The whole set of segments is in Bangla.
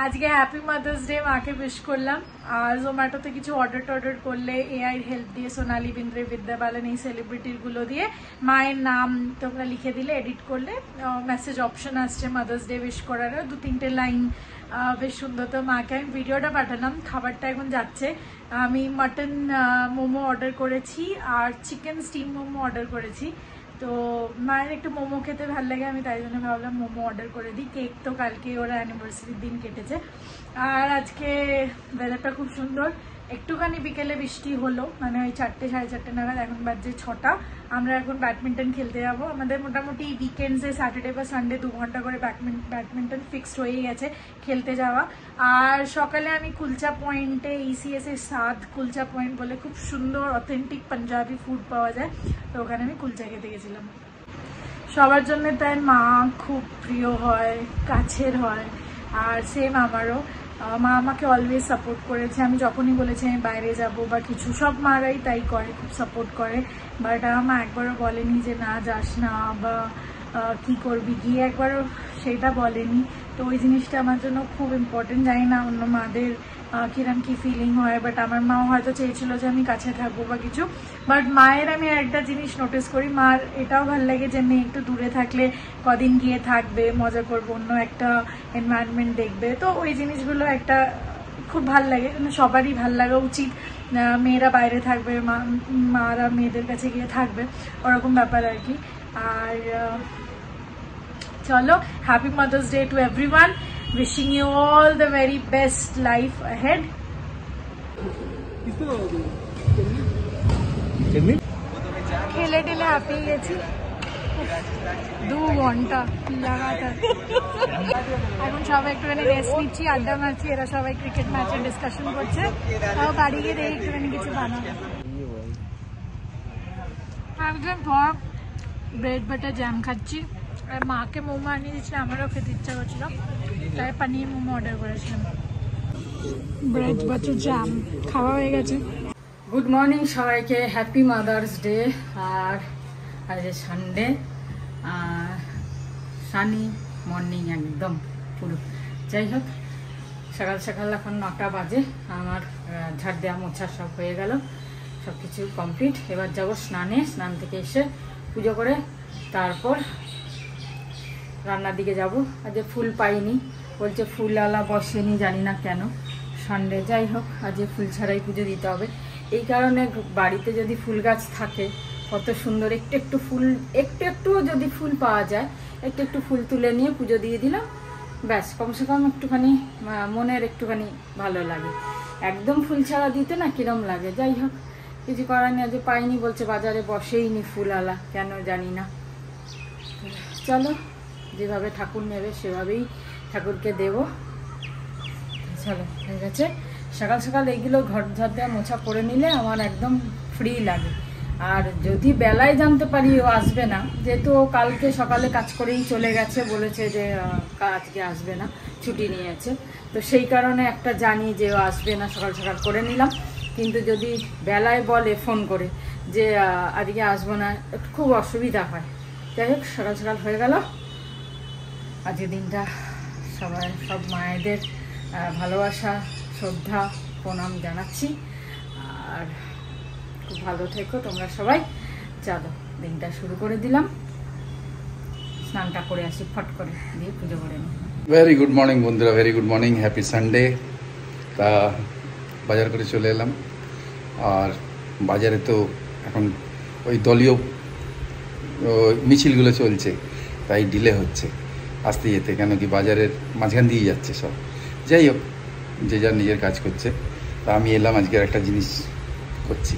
আজকে হ্যাপি মাদার্স ডে মাকে উইশ করলাম। আর জোম্যাটোতে কিছু অর্ডার করলে এআই হেল্প দিয়ে সোনালী বিন্দ্রে, বিদ্যা বালান এই সেলিব্রিটিগুলো দিয়ে মায়ের নাম তোমরা লিখে দিলে, এডিট করলে মেসেজ অপশন আসছে মাদার্স ডে উইশ করার, 2-3টে লাইন বেশ সুন্দর। তো মাকে আমি ভিডিওটা পাঠালাম। খাবারটা এখন যাচ্ছে। আমি মাটন মোমো অর্ডার করেছি আর চিকেন স্টিম মোমো অর্ডার করেছি। তো মায়ের একটু মোমো খেতে ভালো লাগে, আমি তাই জন্য ভাবলাম মোমো অর্ডার করে দিই। কেক তো কালকে ওরা অ্যানিভার্সারির দিন কেটেছে। আর আজকে ওয়েদারটা খুব সুন্দর। একটুখানি বিকেলে বৃষ্টি হলো, মানে ওই 4টে 4:30 নাগাদ। এখন বাজছে 6টা। আমরা এখন ব্যাডমিন্টন খেলতে যাবো। আমাদের মোটামুটি উইকেন্ডসে স্যাটারডে বা সানডে 2 ঘন্টা করে ব্যাডমিন্টন ফিক্সড হয়েই গেছে খেলতে যাওয়া। আর সকালে আমি কুলচা পয়েন্টে, ECS এর সাদ কুলচা পয়েন্ট বলে খুব সুন্দর অথেন্টিক পাঞ্জাবি ফুড পাওয়া যায়, তো ওখানে আমি কুলচা খেতে গেছিলাম। সবার জন্য তাই মা খুব প্রিয় হয়, কাছের হয়। আর সেম আমারও, মা আমাকে অলওয়েজ সাপোর্ট করেছে। আমি যখনই বলেছি আমি বাইরে যাব বা কিছু, সব মারাই তাই করে, খুব সাপোর্ট করে। বাট আমার মা একবারও বলেনি যে না যাস না বা কি করবি গিয়ে, একবারও সেটা বলেনি। তো ওই জিনিসটা আমার জন্য খুব ইম্পর্টেন্ট। জানি না অন্য মাদের কিরম কি ফিলিং হয়, বাট আমার মাও হয়তো চেয়েছিল যে আমি কাছে থাকবো বা কিছু। বাট মায়ের আমি একটা জিনিস নোটিস করি, মার এটাও ভালো লাগে যে মেয়ে একটু দূরে থাকলে কদিন গিয়ে থাকবে, মজা করবো, অন্য একটা এনভায়রনমেন্ট দেখবে। তো ওই জিনিসগুলো একটা খুব ভাল লাগে, সবারই ভাল লাগা উচিত। মেয়েরা বাইরে থাকবে, মারা মেয়েদের কাছে গিয়ে থাকবে, ওরকম ব্যাপার আর কি। আর চলো, happy mother's day to everyone. Wishing you all the very best life ahead. খেলে টেলে হাঁপিয়ে গেছি 2 ঘন্টা লাগাতার। এখন সবাই একটুখানি রেস্ট নিচ্ছি, আড্ডা মারছি। এরা সবাই ক্রিকেট ম্যাচের ডিসকাশন করছে। তাও বাড়ি গিয়ে দেখি একটুখানি কিছু বানাবো। একদম পর ব্রেড বাটার জ্যাম খাচ্ছি। আর মাকে মোমো আনিয়ে দিচ্ছিল, আমারও খেতে ইচ্ছা করছিল, তাই পানির মোমো অর্ডার করেছিলাম। ব্রেড বাটার জ্যাম খাওয়া হয়ে গেছে। গুড মর্নিং সবাইকে, হ্যাপি মাদার্স ডে। আর আজ সানডে, সানি মর্নিং একদম পুরো। যাই হোক, সকাল সকাল এখন 9টা বাজে। আমার ঝাড় দেওয়া মোছা সব হয়ে গেল, সব কিছু কমপ্লিট। এবার যাব স্নানে। স্নান থেকে এসে পুজো করে তারপর রান্নার দিকে যাব। আজ ফুল পাইনি, বলছে ফুলওয়ালা বসেনি, জানি না কেন, সানডে। যাই হোক, আজ ফুল ছাড়াই পুজো দিতে হবে। এই কারণে বাড়িতে যদি ফুল গাছ থাকে কত সুন্দর, একটু ফুল, একটু যদি ফুল পাওয়া যায়, একটু ফুল তুলে নিয়ে পুজো দিয়ে দিলাম, ব্যাস। কমসে কম একটুখানি মনের একটুখানি ভালো লাগে। একদম ফুল ছাড়া দিতে না কিরম লাগে। যাই হোক, কিছু করার নেই। আজ পাইনি, বলছে বাজারে বসেইনি ফুলওয়ালা, কেন জানি না। চলো, যেভাবে ঠাকুর নেবে সেভাবেই ঠাকুরকে দেব। চলো, হয়ে গেছে। সকাল সকাল এইগুলো ঘর ঝাড় দেওয়া মোছা করে নিলে আমার একদম ফ্রি লাগে। আর যদি বেলায় জানতে পারি ও আসবে না, যেহেতু ও কালকে সকালে কাজ করেই চলে গেছে, বলেছে যে আজকে আসবে না, ছুটি নিয়েছে, তো সেই কারণে একটা জানি যে ও আসবে না, সকাল সকাল করে নিলাম। কিন্তু যদি বেলায় বলে ফোন করে যে আজকে আসবো না, খুব অসুবিধা হয়। যাই হোক, সকাল সকাল হয়ে গেল। আজকের দিনটা সব মায়েদের ভালোবাসা, শ্রদ্ধা, প্রণাম জানাচ্ছি। আর খুব ভালো থেকো তোমরা সবাই। চলো, দিনটা শুরু করে দিলাম। স্নানটা করে আসি, ফট করে দিয়ে পুজো করে নিই। ভেরি গুড মর্নিং বন্ধুরা, very good morning, happy Sunday. তা বাজার করে চলে এলাম। আর বাজারে তো এখন ওই দলীয় মিছিলগুলো চলছে, তাই ডিলে হচ্ছে আসতে যেতে, কেন কি বাজারের মাঝখান দিয়ে যাচ্ছে সব। যাই হোক, যে যার নিজের কাজ করছে। তা আমি এলাম, আজকের একটা জিনিস করছি,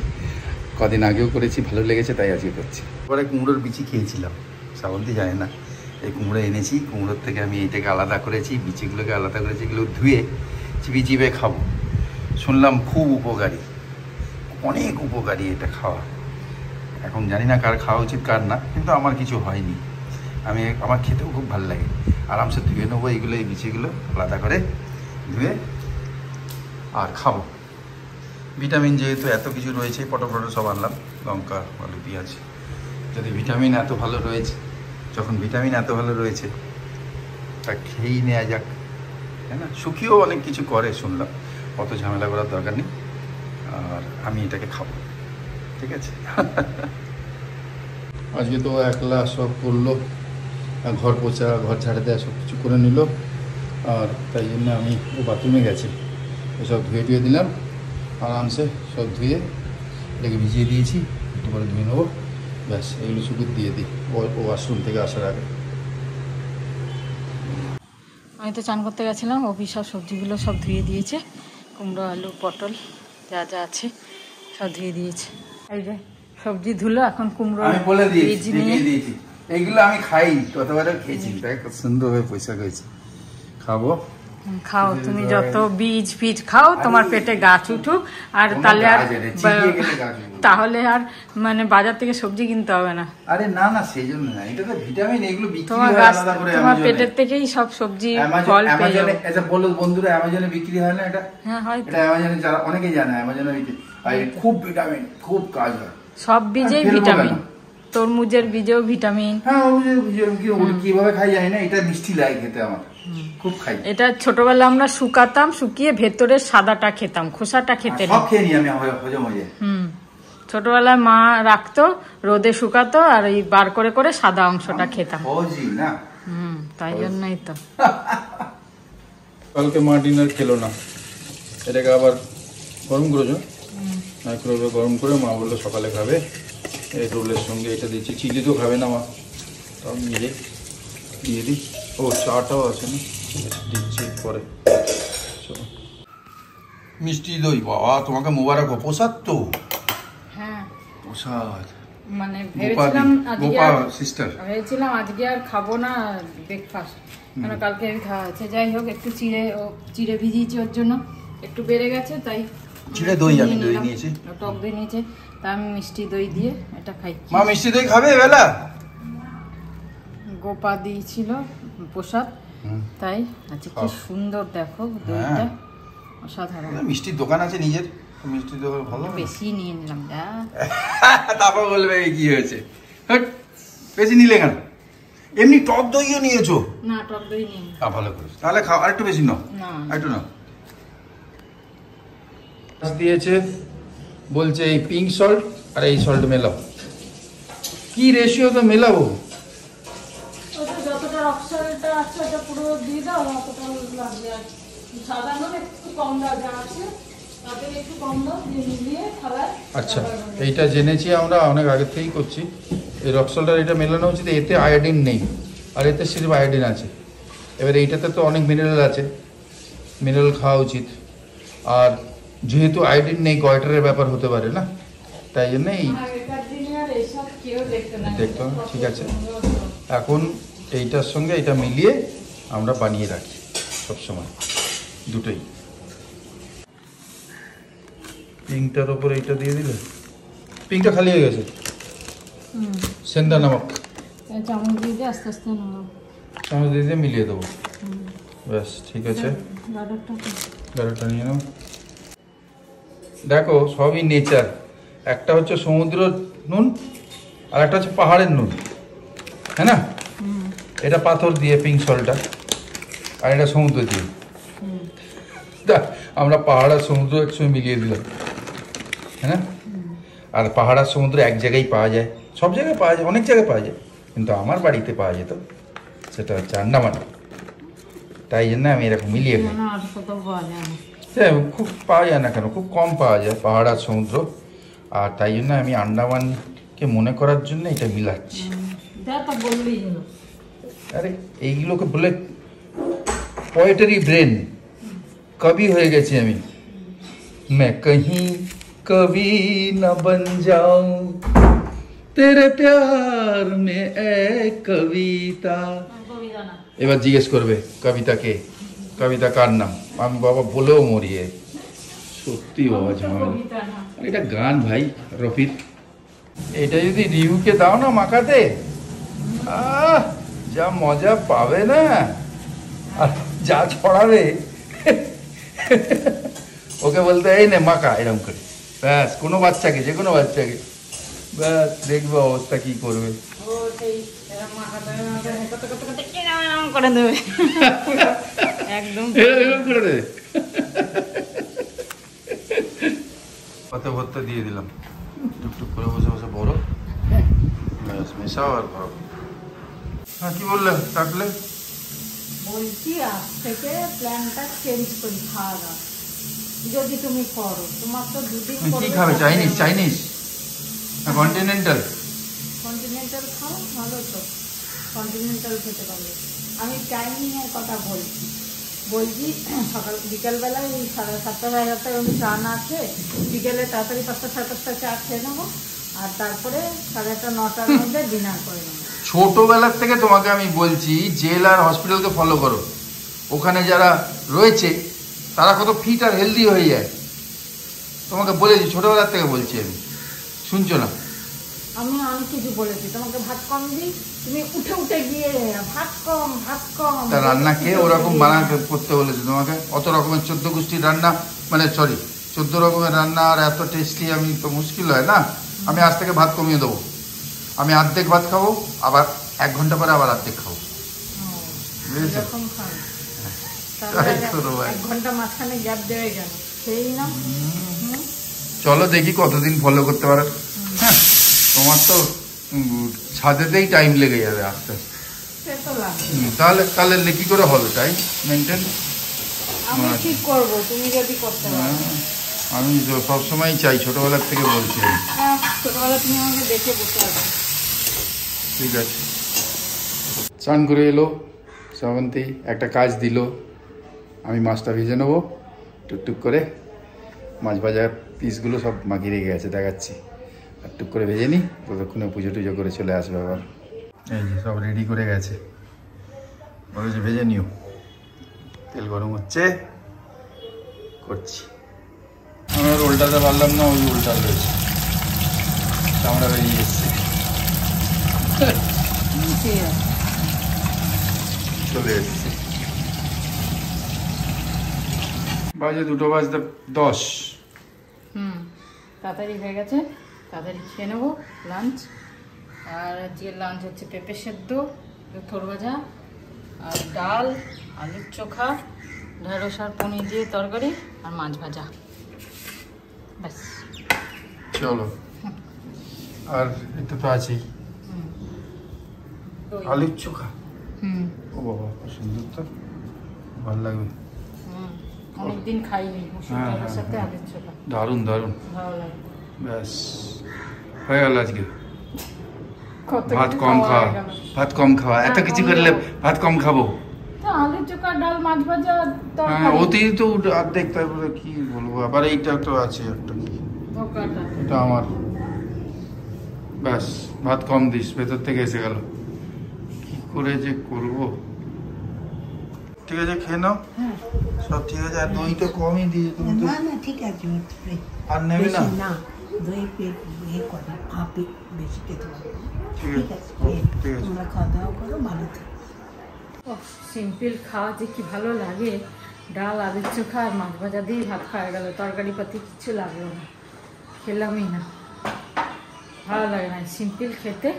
কদিন আগেও করেছি, ভালো লেগেছে, তাই আজকে করছি। পরে কুমড়োর বিচি খেয়েছিলাম, শ্রাবন্তী জানে না। এই কুমড়ো এনেছি, কুমড়োর থেকে আমি এইটাকে আলাদা করেছি, বিচিগুলোকে আলাদা করেছি, এগুলো ধুয়ে চিবিয়ে খাবো। শুনলাম খুব উপকারী, অনেক উপকারী এটা খাওয়া। এখন জানি না কার খাওয়া উচিত কার না, কিন্তু আমার কিছু হয়নি। আমার খেতেও খুব ভালো লাগে। আরামসে ধুয়ে নেবো এইগুলো, এই বিচিগুলো আলাদা করে ধুয়ে আর খাবো। ভিটামিন যেহেতু এত কিছু রয়েছে, পটল সব আনলাম, লঙ্কা, আলু, পেঁয়াজ। যদি ভিটামিন এত ভালো রয়েছে, যখন ভিটামিন এত ভালো রয়েছে, তা খেয়েই নেওয়া যাক। তাই না? সুখীও অনেক কিছু করে শুনলাম, অত ঝামেলা করার দরকার নেই। আর আমি এটাকে খাবো, ঠিক আছে। আজকে তো একলা সব করলো, ঘর পোছা, ঘর ঝাড়ে দেওয়া সব কিছু করে নিল। আর তাই জন্য আমি ও বাথরুমে গেছি, এসব ধুয়ে টুয়ে দিলাম আরামসে, সব ধুয়ে এটাকে ভিজিয়ে দিয়েছি, একটু করে ধুয়ে নেবো, ব্যাস এগুলো শুধু দিয়ে দিই ও ওয়াশরুম থেকে আসার আগে। আমি তো চান করতে গেছিলাম, অফিস সব সবজিগুলো সব ধুয়ে দিয়েছে, কুমড়ো আলু পটল যা যা আছে সব ধুয়ে দিয়েছে। এই যে সবজি ধুলো, এখন কুমড়ো আমি বলে দিয়েছি, দিয়েছি এইগুলো আমি খাই, কতবার খেয়েছি, তাই খুব সুন্দরভাবে পয়সা হয়েছে, খাবো। খাও তুমি, যত বীজ ফিজ খাও তোমার পেটে গাছ উঠুক, আর তাহলে আর মানে বাজার থেকে সবজি কিনতে হবে না। আরে না না, সেই জন্য না, এটা তো ভিটামিন, এগুলো বিক্রি হয় আলাদা করে, তোমার পেটের থেকেই সব সবজি ফল পেয়ে যাবে। এটা বলো বন্ধুরা, অ্যামাজনে বিক্রি হয় না এটা? হ্যাঁ হয়, এটা অ্যামাজনে যারা অনেকেই জানে, অ্যামাজনে বিক্রি হয়, খুব ভিটামিন, খুব কাজ হয়, সব বীজেই ভিটামিন, তরমুজের বীজেও ভিটামিন। হ্যাঁ কিভাবে খাই জানি না, এটা মিষ্টি লাগে খেতে, আমার খুব খাই এটা। ছোটবেলা আমরা শুকাতাম, শুকিয়ে ভেতরের সাদাটা খেতাম, খোসাটা খেতে সব খেয়ে নি আমি, হজম হয়ে যায়। ছোটবেলায় মা রাখতো, রোদে শুকাতো, আর এই বার করে করে সাদা অংশটা খেতাম। না তাই জন্যই তো। কালকে মা ডিনার খেলো না, এটাকে আবার গরম করেছো, মাইক্রোওয়েভে গরম করে মা বললো সকালে খাবে, এই রোলের সঙ্গে এটা দিচ্ছি, চিলি তো খাবে না মা, তাও দিয়ে দিই। ও চাটাও আছে না, দিচ্ছি পরে। মিষ্টি দই, বাবা তোমাকে মোবারক, প্রসাদ তো। হ্যাঁ প্রসাদ, মানে ভেবেছিলাম আজকে আর খাবো না ব্রেকফাস্ট, কেন কালকে খাওয়া হয়েছে। যাই হোক, একটু চিড়ে ভিজিয়েছি, ওর জন্য একটু বেড়ে গেছে, তাই চিড়ে দই আমি দই নিয়েছি, টক দই নিয়েছে, তা আমি মিষ্টি দই দিয়ে এটা খাই। মা মিষ্টি দই খাবে বেলা? গোপা দিয়েছিল প্রসাদ, তাই আচ্ছা কি সুন্দর দেখো দইটা, অসাধারণ। মিষ্টির দোকান আছে নিজের, মিষ্টির দোকান ভালো, বেশি নিয়ে নিলাম, তারপর বলবে কি হয়েছে, বেশি নিলে কেন? এমনি টক দইও নিয়েছো? না টক দই নিই। ভালো করেছো, তাহলে খাও, আর একটু বেশি নাও, একটু নাও। দিয়েছে, বলছে এই পিঙ্ক সল্ট আর এই সল্ট মেলাও, কি রেশিও তো মেলাবো? যতটা রক সল্টটা আছে ওটা পুরো দিয়ে দাও, অতটা লাগবে, আর সাদা নুন একটু কম যা আছে তাতে একটু কম দাও, দিয়ে খাবার। আচ্ছা, এইটা জেনেছি আমরা অনেক আগে থেকেই করছি, এই রক সল্টার এটা মেলানো উচিত, এতে আয়োডিন নেই, আর এতে সির্ফ আয়োডিন আছে। এবার এইটাতে তো অনেক মিনারেল আছে, মিনারেল খাওয়া উচিত, আর যেহেতু আয়োডিন নেই গয়টারের ব্যাপার হতে পারে না, তাই জন্য এই দেখতে হবে। ঠিক আছে, এখন এইটার সঙ্গে এটা মিলিয়ে আমরা বানিয়ে রাখি সবসময়, দুটোই। পিঙ্কটার ওপরে এইটা দিয়ে দিলে, পিঙ্কটা খালি হয়ে গেছে, সেন্দা নামক চামচ দিয়ে দিয়ে আস্তে আস্তে চামচ দিয়ে দিয়ে মিলিয়ে দেবো, ব্যাস ঠিক আছে। গাড়িটা নিয়ে নাও। দেখো সবই নেচার, একটা হচ্ছে সমুদ্র নুন আর একটা হচ্ছে পাহাড়ের নুন, হ্যাঁ না? এটা পাথর দিয়ে পিঙ্ক সল্টটা, আর এটা সমুদ্র দিয়ে। আমরা পাহাড় আর সমুদ্র একসঙ্গে মিলিয়ে দিলাম, হ্যাঁ না? আর পাহাড় আর সমুদ্র এক জায়গায় পাওয়া যায়, সব জায়গায় পাওয়া যায়, অনেক জায়গায় পাওয়া যায়, কিন্তু আমার বাড়িতে পাওয়া যেত, সেটা হচ্ছে আন্দামান, তাই জন্য আমি এরকম মিলিয়ে খাই। হ্যাঁ, খুব পাওয়া যায় না কেন, খুব কম পাওয়া যায় পাহাড় আর সমুদ্র, আর তাই জন্য আমি আন্দামানকে মনে করার জন্য এটা মিলাচ্ছি। আরে এইগুলোকে বলে পোয়েটারি ব্রেন, কবি হয়ে গেছি আমি। मैं कहीं कभी न बन जाऊं तेरे प्यार में ए कविता। এবার জিজ্ঞেস করবে কবিতাকে, কবিতা কার নাম, আমি বাবা বলেও মরিয়ে, সত্যি বাবা ঝামেলা, এটা গান ভাই রফির। এটা যদি রিউকে দাও না মাখাতে, যা মজা পাবে না, আর যা ছড়াবে, ওকে বলতে এই নে মাখা এরকম করে, ব্যাস কোনো বাচ্চাকে, যে কোনো বাচ্চাকে, ব্যাস দেখবে অবস্থা কি করবে। করে দেবে একদম করে দে। পাতা ভর্তা দিয়ে দিলাম, টুকটুক করে বসে বসে বড় মেশাও আর খাও। হ্যাঁ কি বললে কাটলে? বলছি আজ থেকে প্ল্যানটা চেঞ্জ করি খাওয়া দাওয়া যদি তুমি করো। তোমার তো দুদিন কি খাবে? চাইনিজ চাইনিজ না কন্টিনেন্টাল? কন্টিনেন্টাল খাও, ভালো তো কন্টিনেন্টাল খেতে পারবে। আমি টাইমিংয়ের কথা বলছি সকাল বিকেলবেলায় ওই 7:30 11টায় আমি চা না খেয়ে বিকেলে তাড়াতাড়ি 5টা 5:30 চা খেয়ে নেবো, আর তারপরে 8:30 9টার মধ্যে ডিনার করে নেবো। ছোটবেলার থেকে তোমাকে আমি বলছি জেল আর হসপিটালকে ফলো করো, ওখানে যারা রয়েছে তারা কত ফিট আর হেলদি হয়ে যায়। তোমাকে বলেছি, ছোটবেলার থেকে বলছি আমি, শুনছো না? আমি অনেক কিছু বলেছি তোমাকে, ভাত কম দিই, তুমি উঠে উঠে গিয়ে ভাত কম ভাত কম। তা রান্না খেয়ে ওরকম বানাতে করতে বলেছে তোমাকে? অত রকমের 14 গোষ্ঠীর রান্না, মানে সরি 14 রকমের রান্না আর এত টেস্টি আমি তো মুশকিল হয় না। আমি আজ থেকে ভাত কমিয়ে দেবো, আমি অর্ধেক ভাত খাবো, আবার 1 ঘন্টা পরে আবার অর্ধেক খাবো, বুঝেছো? এক ঘন্টা মাঝখানে গ্যাপ দেওয়া গেল সেই না। চলো দেখি কতদিন ফলো করতে পারো। হ্যাঁ তোমার তো ছাদেতেই টাইম লেগে যাবে আস্তে আস্তে। তাহলে তাহলে কি করে হবে টাইম মেনটেন? আমি ঠিক করব, তুমি যদি করতে পারো। আমি সবসময় চাই, ছোটবেলার থেকে বলছি। ছোটবেলা তুমি আমাকে দেখে বসে আছো। ঠিক আছে। স্নান করে এলো শ্রাবন্তী, একটা কাজ দিল, আমি মাছটা ভেজে নেবো টুকটুক করে। মাছ ভাজার পিসগুলো সব মাখিয়ে রেখে গেছে, দেখাচ্ছি। আর টুক করে ভেজে নিই, ততক্ষণে পুজো টুজো করে চলে আসবে আবার। এই যে সব রেডি করে গেছে, বলেছে ভেজে নিও। তেল গরম হচ্ছে, করছি। আমি আর উল্টাতে পারলাম না, ওই উল্টা রয়েছে, চামড়া বেরিয়ে এসছে। চলে এসছে, বাজে 2 বাজতে 10। তাড়াতাড়ি হয়ে গেছে, তাড়াতাড়ি খেয়ে নেবো লাঞ্চ। আর আজকে লাঞ্চ হচ্ছে পেঁপে সেদ্ধ, থোর ভাজা আর ডাল, আলুর চোখা, ঢেঁড়স আর পনির দিয়ে তরকারি আর মাছ ভাজা, ব্যাস। চলো, আর এটা তো আছেই আলুর চোখা। ও বাবা সুন্দর, তো ভালো লাগবে। অনেকদিন খাইনি মুসুর ডালের সাথে আলুর চোখা, দারুণ দারুণ, ভালো লাগে। ব্যাস হয়ে গেল আজকে। কত ভাত কম খাওয়া, ভাত কম খাওয়া, এত কিছু করলে ভাত কম খাবো। আলুর চোখা, ডাল, মাছ ভাজা, হ্যাঁ ওতেই তো অর্ধেক। তারপরে কি বলবো, আবার এইটা তো আছে একটা, এটা আমার। ব্যাস ভাত কম দিস, ভেতর থেকে এসে গেল, কি করে যে করবো। ঠিক আছে খেয়ে নাও, সব ঠিক আছে। আর দইটা কমই দিয়ে তুমি তো। না ঠিক আছে, আর নেবে না? না দই পেট ইয়ে করে, আপি বেশি খেতে পারবে। ঠিক আছে, ঠিক আছে। তোমরা খাওয়া দাওয়া করো, ভালো থাকো। সিম্পল খাওয়া যে কি ভালো লাগে, ডাল, আলুর চোখা আর মাছ ভাজা দিয়ে ভাত খাওয়া গেল, তরকারি পাতি কিছু লাগলো না, খেলামই না, ভালো লাগে না। সিম্পল খেতে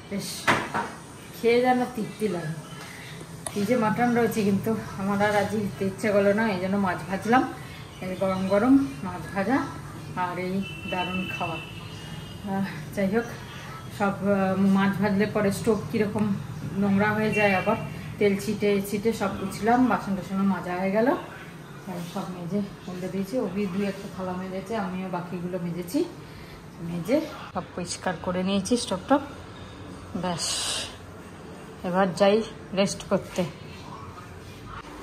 বেশ, খেয়ে যেন তৃপ্তি লাগে। ফ্রিজে মাটন রয়েছে, কিন্তু আমার আর আজ দিতে ইচ্ছে করলো না, এই জন্য মাছ ভাজলাম। এই গরম গরম মাছ ভাজা আর এই দারুণ খাওয়া। যাই হোক, সব মাছ ভাজলে পরে স্টোভ কীরকম নোংরা হয়ে যায়, আবার তেল ছিটে ছিটে সব বুঝলাম। বাসন টাসনও মাজা হয়ে গেল, সব মেজে উল্টে দিয়েছি। ওবি 2-1টা থালা মেজেছে, আমিও বাকিগুলো মেজেছি। মেজে সব পরিষ্কার করে নিয়েছি স্টোভটা, ব্যাস এবার যাই রেস্ট করতে।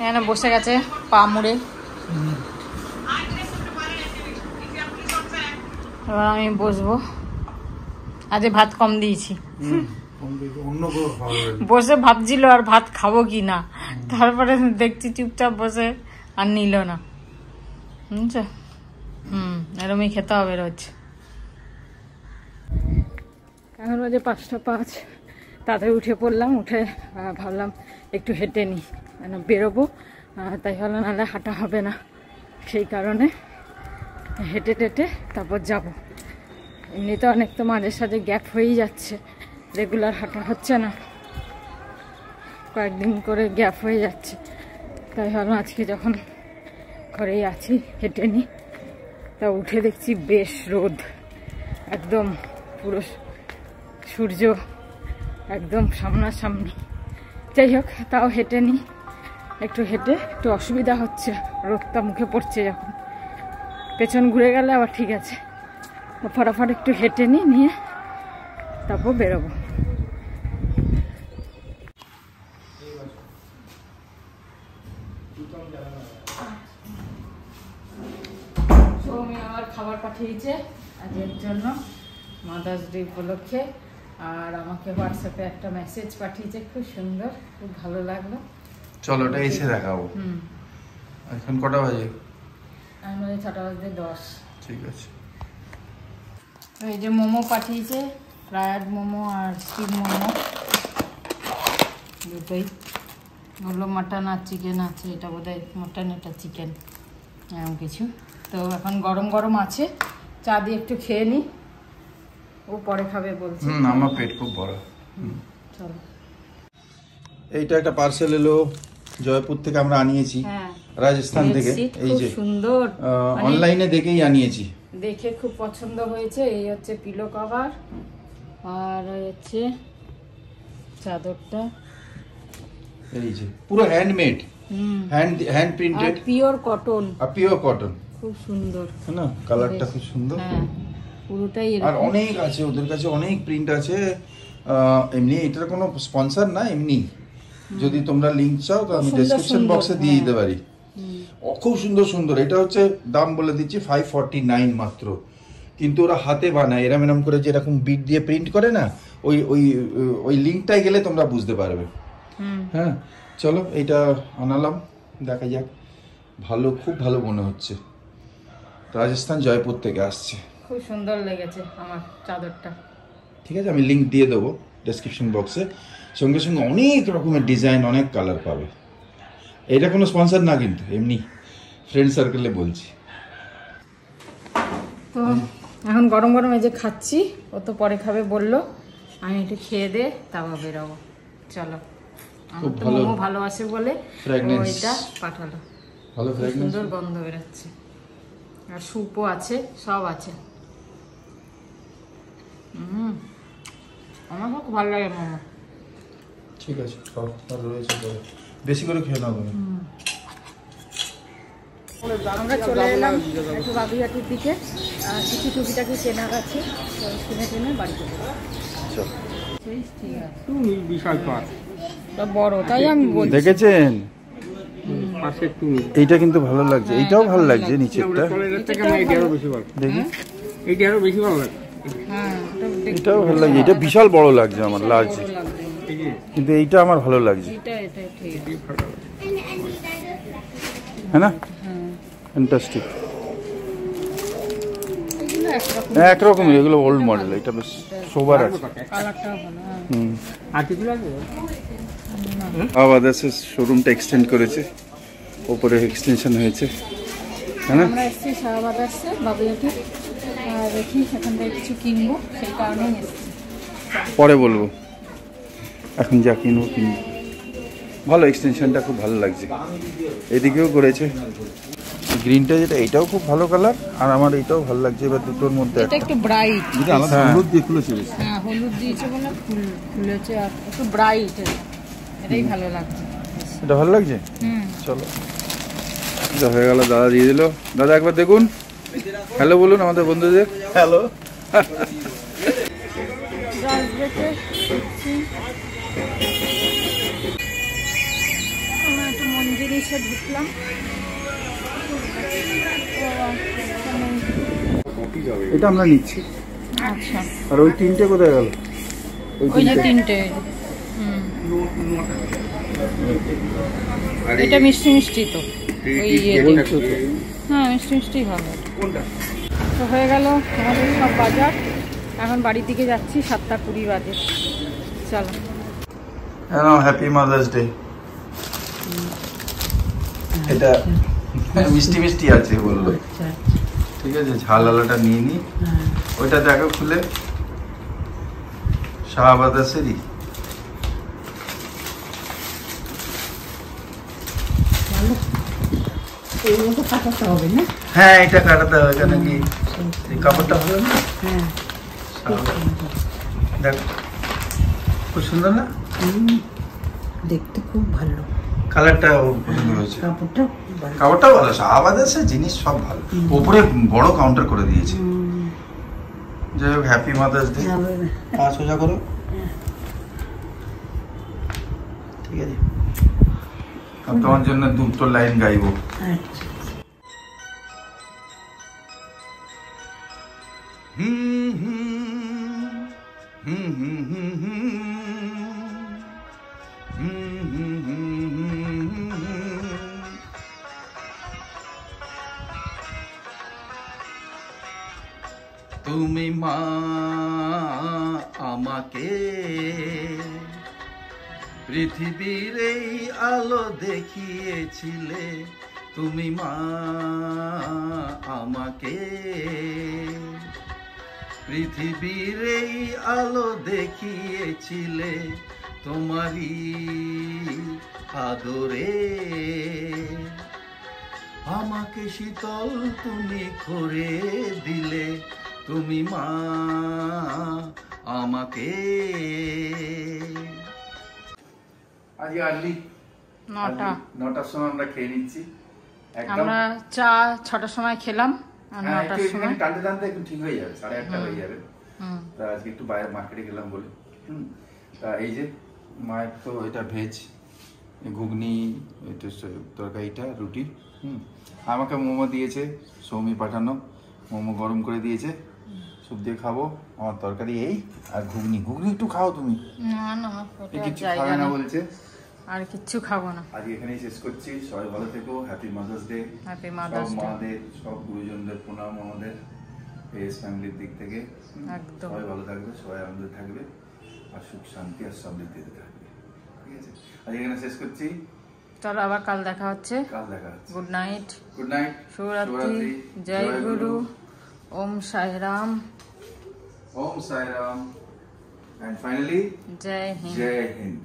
এখানে বসে গেছে পা মুড়ে, এবার আমি বসবো। আজ ভাত কম দিয়েছি, বসে ভাবছিল আর ভাত খাবো কি না, তারপরে দেখছি চুপচাপ বসে আর নিল না, বুঝছো? এরমই খেতে হবে রোজ। এখন বাজে 5:05, তাড়াতাড়ি উঠে পড়লাম। উঠে ভাবলাম একটু হেঁটে নিই, মানে বেরোবো, তাই ভাবলাম নাহলে হাঁটা হবে না, সেই কারণে হেঁটে টেটে তারপর যাব। এমনিতে অনেক তো মাঝে সাঝে গ্যাপ হয়েই যাচ্ছে, রেগুলার হাঁটা হচ্ছে না, কয়েকদিন করে গ্যাপ হয়ে যাচ্ছে, তাই ভাবলাম আজকে যখন ঘরেই আছি হেঁটে নি, তা উঠে দেখছি বেশ রোদ, একদম পুরো সূর্য একদম সামনাসামনি। যাই হোক, তাও হেঁটে নি, একটু হেঁটে একটু অসুবিধা হচ্ছে, রোদটা মুখে পড়ছে যখন। পেছন ঘুরে গেলে আবার ঠিক আছে, ফটাফট একটু হেঁটে নিয়ে তারপর বেরোবো। সৌমি আমার খাবার পাঠিয়েছে আজের জন্য মাদার্স ডে উপলক্ষে, আর আমাকে হোয়াটসঅ্যাপে একটা মেসেজ পাঠিয়েছে, খুব সুন্দর, খুব ভালো লাগলো। চলো ওটা এসে দেখাবো। এখন কটা বাজে? আমি বলি 6:10। ঠিক আছে। এই যে মোমো পাঠিয়েছে, ফ্রায়েড মোমো আর স্টিম মোমো দুটোই। ওগুলো মাটন আর চিকেন আছে, এটা বোধহয় মাটন, এটা চিকেন, এরকম কিছু। তো এখন গরম গরম আছে, চা দিয়ে একটু খেয়ে নি, ও পরে খাবে বলছে। আমার পেট খুব বড়। চলো। এইটা একটা পার্সেল এলো জয়পুর থেকে, আমরা আনিয়েছি রাজস্থান থেকে। এই যে সুন্দর, অনলাইনে দেখেই আনিয়েছি, দেখে খুব পছন্দ হয়েছে। এই হচ্ছে পিলো কভার, আর হচ্ছে চাদরটা, এই যে পুরো handmade, hand printed, pure cotton, pure cotton, খুব সুন্দর না? কালারটা খুব সুন্দর। হ্যাঁ, পুরোটাই আর অনেক আছে ওদের কাছে, অনেক প্রিন্ট আছে। এমনি এটার কোনো স্পন্সর না, এমনি যদি তোমরা লিংক চাও তো আমি ডেসক্রিপশন বক্সে দিয়ে দিতে পারি। খুব সুন্দর সুন্দর। এটা হচ্ছে দাম বলে দিচ্ছি 549 মাত্র, কিন্তু ওরা হাতে বানায় এরম এরম করে, যেরকম বিট দিয়ে প্রিন্ট করে না, ওই ওই ওই লিঙ্কটায় গেলে তোমরা বুঝতে পারবে। হ্যাঁ, চলো এইটা আনালাম, দেখা যাক। ভালো, খুব ভালো মনে হচ্ছে। রাজস্থান জয়পুর থেকে আসছে, খুব সুন্দর লেগেছে আমার চাদরটা। ঠিক আছে, আমি লিংক দিয়ে দেবো ডেসক্রিপশন বক্সে। সঙ্গে সঙ্গে অনেক রকমের ডিজাইন, অনেক কালার পাবে। এটা কোনো স্পন্সর না, কিন্তু এমনি ফ্রেন্ড সার্কেলে বলছি। তো এখন গরম গরম এই যে খাচ্ছি, ও তো পরে খাবে বললো, আমি একটু খেয়ে দে তারপর বেরোবো। চলো, আমার তো মোমো ভালোবাসে বলে ওইটা পাঠালো, ভালো সুন্দর গন্ধ বেরোচ্ছে, আর স্যুপও আছে, সব আছে। আমার খুব ভালো লাগে মোমো। ঠিক আছে, রয়েছে, বেশি করে খেয়ে নাও। আমরা চলে এলাম একটু বাবুঘাটির দিকে, কিছু টুকিটাকি কেনার আছে, কিনে বাড়ি চলে বড়, তাই আমি বলছি। দেখেছেন, এইটা কিন্তু ভালো লাগছে, এইটাও ভালো লাগছে নিচেরটা, দেখি এটাও ভালো লাগছে। এটা বিশাল বড় লাগছে আমার, লার্জ, কিন্তু এইটা আমার ভালো লাগছে, হ্যাঁ না? ফ্যান্টাস্টিক, একরকমই, এগুলো ওল্ড মডেল, এটা বেশ সোবার আছে। আবার শোরুমটা এক্সটেন্ড করেছে, ওপরে এক্সটেনশন হয়েছে, হ্যাঁ না? আমরা এসেছি শাহবাদ আসছে বাবুঘাটি, আর দেখি এখান থেকে কিছু কিনবো, সেই কারণেই এসেছি। পরে বলবো, এখন যা কিনবো কিনবো। ভালো, এক্সটেনশনটা খুব ভালো লাগছে। এদিকেও করেছে গ্রিনটা, যেটা এটাও খুব ভালো কালার, আর আমার এটাও ভালো লাগছে। এবার দুটোর মধ্যে এটা একটু ব্রাইট, হলুদ দিয়ে খুলেছে, হ্যাঁ হলুদ দিয়েছে বলে খুলেছে, আর একটু ব্রাইট, এটাই ভালো লাগছে। এটা ভালো লাগছে। চলো, যা হয়ে গেল, দাদা দিয়ে দিল। দাদা একবার দেখুন, হ্যালো বলুন আমাদের বন্ধুদের। হ্যালো। আমরা একটু মন্দিরে এসে ঢুকলাম, এটা আমরা নিচ্ছি। আচ্ছা, আর ওই তিনটে কোথায় গেল? ওই যে তিনটে, এটা মিষ্টি মিষ্টি তো, ওই হ্যাঁ মিষ্টি মিষ্টি ভালো। তো হয়ে গেল আমাদের সব বাজার, এখন বাড়ির দিকে যাচ্ছি, 7:20 বাজে। চলো, হ্যাপি মাদার্স ডে। এটা মিষ্টি মিষ্টি আছে বললো, ঠিক আছে, ঝাল আলাটা নিয়ে নি। ওইটা দেখো খুলে, শাহবাদাসেরই। এইগুলো কাটাতে হবে না? হ্যাঁ এটা কাটাতে হবে, কেন কি এই কাপড়টা ভালো না? হ্যাঁ, দেখ খুব সুন্দর না, দেখতে খুব ভালো। কালারটা পছন্দ হয়েছে, কাপড়টা খুব ভালো। কাপড়টাও ভালো, শাহবাজের সে জিনিস সব ভালো। ওপরে বড় কাউন্টার করে দিয়েছে। যাই হোক, হ্যাপি মাদার্স ডে। পা সোজা করো, ঠিক আছে? আর তোমার জন্য দুটো লাইন গাইবো। আচ্ছা। তুমি মা আমাকে পৃথিবীর এই আলো দেখিয়েছিলে, তুমি মা আমাকে পৃথিবীর এই আলো দেখিয়েছিলে, তোমারই আদরে আমাকে শীতল তুমি করে দিলে, তুমি মা আমাকে। আজকে আর্লি 9টার সময় আমরা খেয়ে নিচ্ছি। আমরা চা 6টার সময় খেলাম, আর 9টার সময় টানতে টানতে একটু ঠিক হয়ে যাবে, 8:30 হয়ে যাবে। তা আজকে একটু বাইরে মার্কেটে গেলাম বলে। তা এই যে মায়ের তো এটা ভেজ ঘুগনি, এটা তরকারিটা রুটি। আমাকে মোমো দিয়েছে, সৌমি পাঠানো মোমো গরম করে দিয়েছে, স্যুপ দিয়ে খাবো। আমার তরকারি এই আর ঘুগনি। ঘুগনি একটু খাও তুমি? না কিছু খাবে না বলছে, আর কিচ্ছু খাবো না। আজ এখানেই শেষ করছি। সবাই ভালো থেকো। Happy mother's day. হ্যাপি সব মাদার্স ডে। মাদের, সব গুরুজনদের প্রণাম আমাদের এস ফ্যামিলির দিক থেকে। একদম। সবাই ভালো থাকবে, সবাই আনন্দে থাকবে, আর সুখ শান্তি আর সমৃদ্ধিতে থাকবে, ঠিক আছে? আজ এখানে শেষ করছি। চলো আবার কাল দেখা হচ্ছে। কাল দেখা হচ্ছে। Good night. গুড নাইট, শুভরাত্রি, জয় গুরু, ওম সাই রাম, ওম সাই Ram, and finally Joy Hind. Joy Hind.